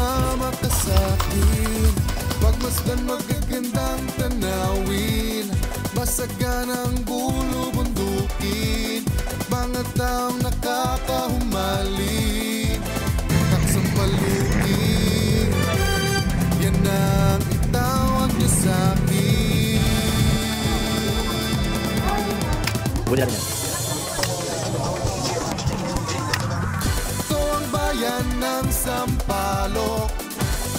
sumama ka sa'kin. Pagmasdan magagandang tanawin, masaganang bulubundukin, mga taong nakakahumaling, taksang palugin. Yan ang itawag niya sa'kin. Bulan niya. Ito ang bayan ng Sampaloc,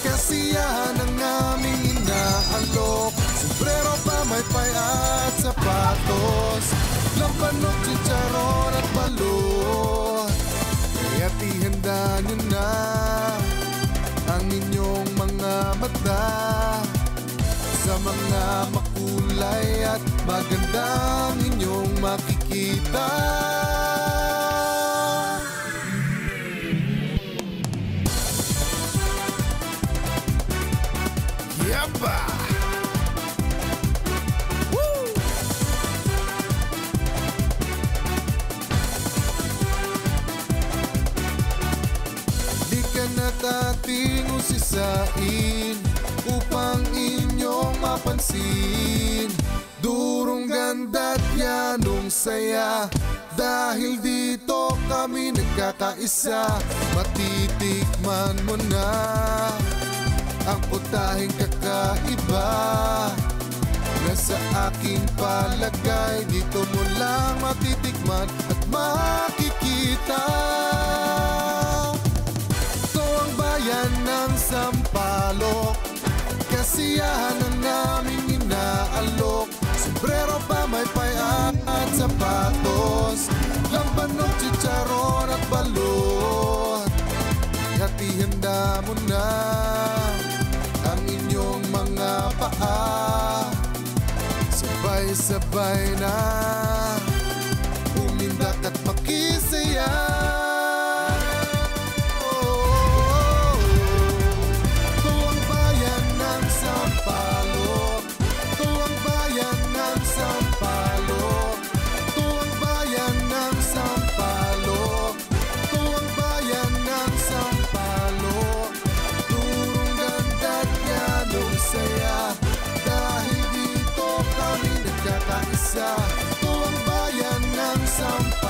kasiyahan ang aming inaalok. Sombrero, pamaypay at sapatos, lampanok, chicharon at balot. Kaya't ihanda nyo na ang inyong mga mata sa mga makulay at magandang inyong makikita. Yaba! Woo! Di ka natating usisain upang inyong mapansin. Durong ganda't yanong saya, dahil dito kami nagkakaisa. Matitikman mo na ang putahing kakaiba na sa aking palagay. Dito mo lang matitikman at makikita. Ito ang bayan ng Sampaloc, kasiyahan ang naming inaalok. Sombrero, pamaypay at sapatos, lampanok, chicharon at balot. At ihanda mo na ang inyong mga paa, sabay-sabay na umindak at makisaya. Ito ang bayan ng Sampaloc, ito ang bayan ng Sampaloc, ito ang bayan ng Sampaloc, ito ang bayan ng Sampaloc. Durong ganda't yanong saya, dahil dito kami nagkakaisa. Ito ang bayan ng Sampaloc.